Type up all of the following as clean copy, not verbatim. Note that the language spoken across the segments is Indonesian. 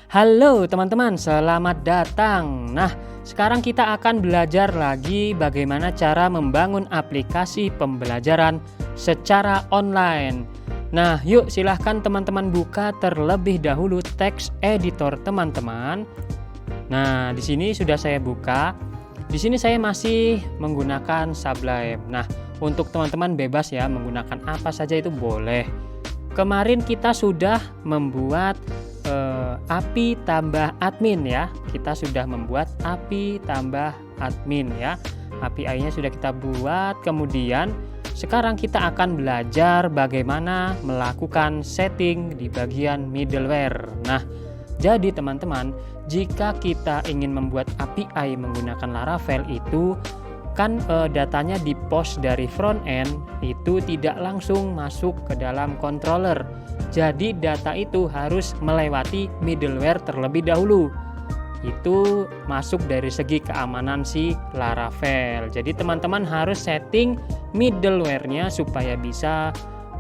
Halo teman-teman, selamat datang. Nah, sekarang kita akan belajar lagi bagaimana cara membangun aplikasi pembelajaran secara online. Nah, yuk silahkan teman-teman buka terlebih dahulu teks editor teman-teman. Nah, di sini sudah saya buka. Di sini saya masih menggunakan Sublime. Nah, untuk teman-teman bebas ya, menggunakan apa saja itu boleh. Kemarin kita sudah membuat API tambah admin ya. Kita sudah membuat API tambah admin ya. API-nya sudah kita buat. Kemudian sekarang kita akan belajar bagaimana melakukan setting di bagian middleware. Nah, jadi teman-teman, jika kita ingin membuat API menggunakan Laravel itu kan datanya di post dari front end itu tidak langsung masuk ke dalam controller. Jadi data itu harus melewati middleware terlebih dahulu. Itu masuk dari segi keamanan si Laravel. Jadi teman-teman harus setting middleware-nya supaya bisa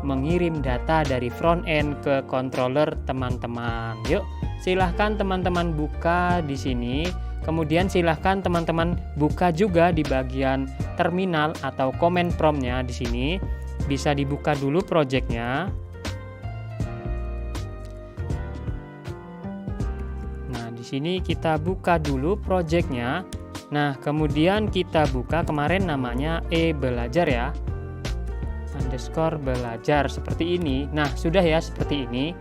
mengirim data dari front end ke controller teman-teman. Yuk, silahkan teman-teman buka di sini. Kemudian silahkan teman-teman buka juga di bagian terminal atau command prompt-nya di sini. Bisa dibuka dulu project-nya. Nah, di sini kita buka dulu project-nya. Nah, kemudian kita buka kemarin namanya belajar ya. _belajar seperti ini. Nah, sudah ya seperti ini.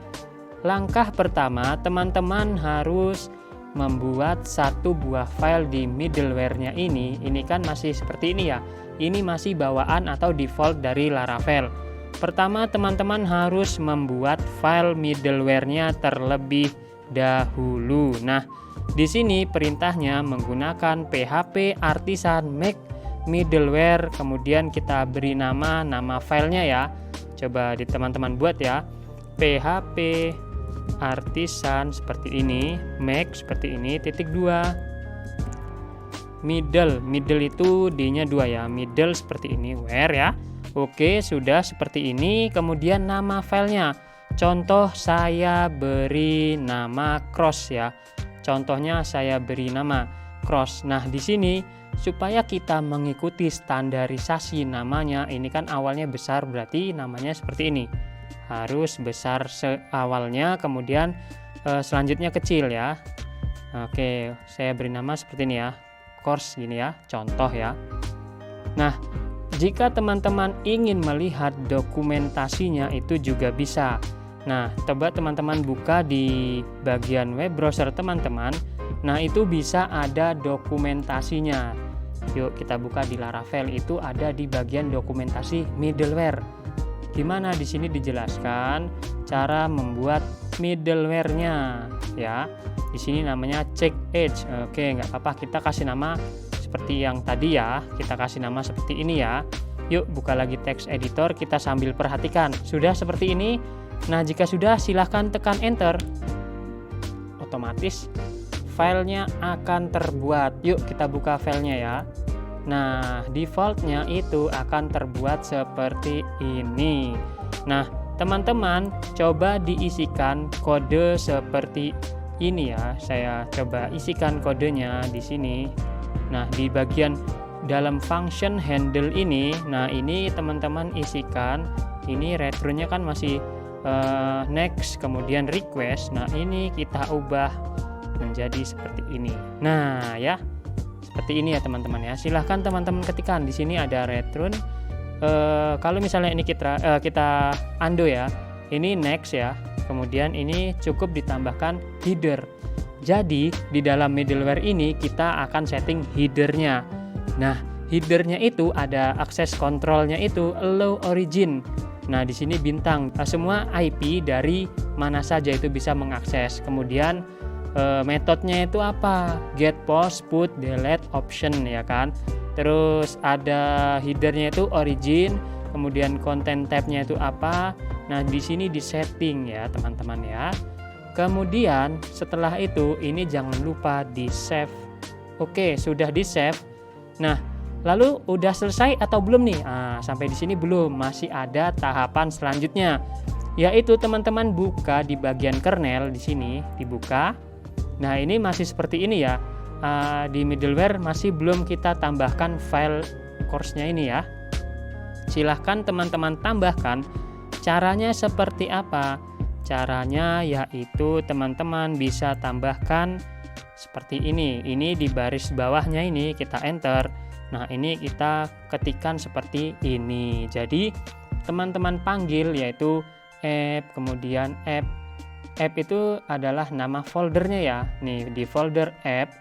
Langkah pertama, teman-teman harus membuat satu buah file di middleware-nya ini kan masih seperti ini ya. Ini masih bawaan atau default dari Laravel. Pertama, teman-teman harus membuat file middleware-nya terlebih dahulu. Nah, di sini perintahnya menggunakan php artisan make middleware, kemudian kita beri nama filenya ya. Coba di teman-teman buat ya. php artisan seperti ini, make seperti ini, _, middle itu D-nya 2 ya, middle seperti ini, where ya. Oke, sudah seperti ini. Kemudian nama filenya, contoh saya beri nama cross ya. Contohnya saya beri nama cross. Nah, di sini supaya kita mengikuti standarisasi namanya, ini kan awalnya besar berarti namanya seperti ini. Harus besar awalnya, kemudian selanjutnya kecil ya. Oke, saya beri nama seperti ini ya, course gini ya, contoh ya. Nah, jika teman-teman ingin melihat dokumentasinya itu juga bisa. Nah, coba teman-teman buka di bagian web browser teman-teman. Nah, itu bisa ada dokumentasinya. Yuk kita buka di Laravel, itu ada di bagian dokumentasi middleware. Dimana di sini dijelaskan cara membuat middleware-nya ya. Di sini namanya check edge. Oke, nggak apa-apa, kita kasih nama seperti yang tadi ya. Kita kasih nama seperti ini ya. Yuk buka lagi text editor, kita sambil perhatikan. Sudah seperti ini. Nah, jika sudah silahkan tekan enter. Otomatis filenya akan terbuat. Yuk kita buka filenya ya. Nah, defaultnya itu akan terbuat seperti ini. Nah, teman-teman coba diisikan kode seperti ini ya. Saya coba isikan kodenya di sini. Nah, di bagian dalam function handle ini, nah ini teman-teman isikan. Ini return-nya kan masih next, kemudian request. Nah, ini kita ubah menjadi seperti ini. Nah, ya. Seperti ini ya teman-teman ya. Silahkan teman-teman ketikkan di sini ada return. Kalau misalnya ini kita undo ya. Ini next ya. Kemudian ini cukup ditambahkan header. Jadi di dalam middleware ini kita akan setting headernya. Nah, headernya itu ada akses kontrolnya itu allow origin. Nah, di sini bintang. Semua IP dari mana saja itu bisa mengakses. Kemudian metodenya itu apa? Get, post, put, delete, option ya kan. Terus ada headernya itu origin, kemudian content tab-nya itu apa? Nah, di sini di setting ya teman-teman ya. Kemudian setelah itu ini jangan lupa di save. Oke, sudah di save. Nah, lalu udah selesai atau belum nih? Sampai di sini belum, masih ada tahapan selanjutnya. Yaitu teman-teman buka di bagian kernel di sini, dibuka. Nah, ini masih seperti ini ya. Di middleware masih belum kita tambahkan file course-nya ini ya. Silahkan teman-teman tambahkan. Caranya seperti apa? Caranya yaitu teman-teman bisa tambahkan seperti ini. Ini di baris bawahnya ini kita enter. Nah, ini kita ketikkan seperti ini. Jadi teman-teman panggil yaitu app, kemudian app itu adalah nama foldernya ya. Nih di folder app,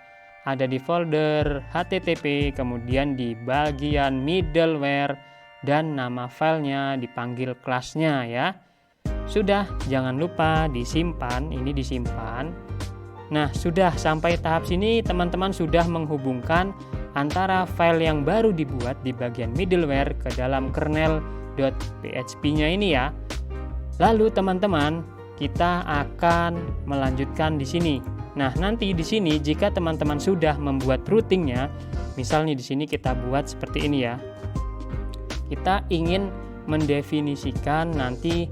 ada di folder http, kemudian di bagian middleware, dan nama filenya dipanggil kelasnya ya. Sudah, jangan lupa disimpan, ini disimpan. Nah, sudah sampai tahap sini teman-teman sudah menghubungkan antara file yang baru dibuat di bagian middleware ke dalam kernel.php-nya ini ya. Lalu teman-teman, kita akan melanjutkan di sini. Nah, nanti di sini jika teman-teman sudah membuat routingnya, misalnya di sini kita buat seperti ini ya. Kita ingin mendefinisikan nanti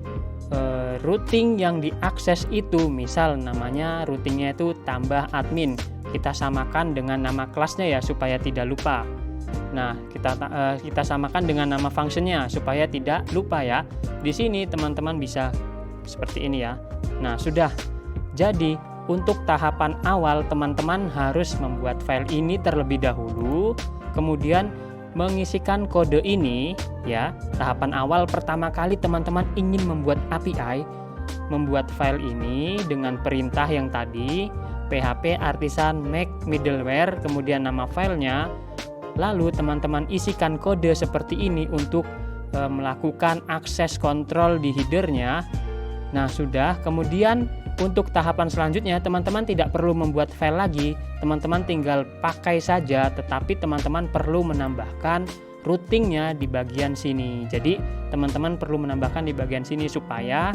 routing yang diakses itu, misal namanya routingnya itu tambah admin. Kita samakan dengan nama kelasnya ya supaya tidak lupa. Nah, kita samakan dengan nama functionnya supaya tidak lupa ya. Di sini teman-teman bisa seperti ini ya. Nah, sudah. Jadi untuk tahapan awal teman-teman harus membuat file ini terlebih dahulu, kemudian mengisikan kode ini ya. Tahapan awal pertama kali teman-teman ingin membuat API, membuat file ini dengan perintah yang tadi php artisan make middleware, kemudian nama filenya. Lalu teman-teman isikan kode seperti ini untuk melakukan akses kontrol di headernya. Nah, sudah. Kemudian untuk tahapan selanjutnya teman-teman tidak perlu membuat file lagi, teman-teman tinggal pakai saja, tetapi teman-teman perlu menambahkan routingnya di bagian sini. Jadi teman-teman perlu menambahkan di bagian sini supaya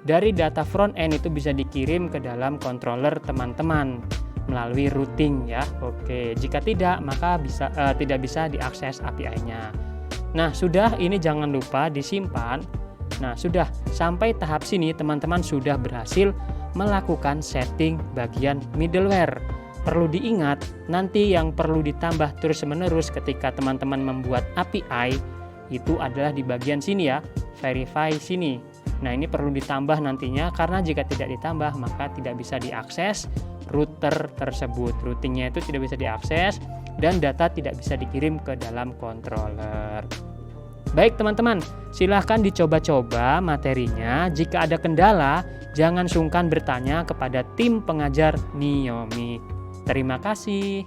dari data front end itu bisa dikirim ke dalam controller teman-teman melalui routing ya. Oke, jika tidak maka tidak bisa diakses API-nya. Nah, sudah, ini jangan lupa disimpan. Nah, sudah sampai tahap sini teman-teman sudah berhasil melakukan setting bagian middleware. Perlu diingat, nanti yang perlu ditambah terus-menerus ketika teman-teman membuat API itu adalah di bagian sini ya, verify sini. Nah, ini perlu ditambah nantinya karena jika tidak ditambah maka tidak bisa diakses router tersebut. Routingnya itu tidak bisa diakses dan data tidak bisa dikirim ke dalam controller. Baik teman-teman, silahkan dicoba-coba materinya. Jika ada kendala, jangan sungkan bertanya kepada tim pengajar Niomi. Terima kasih.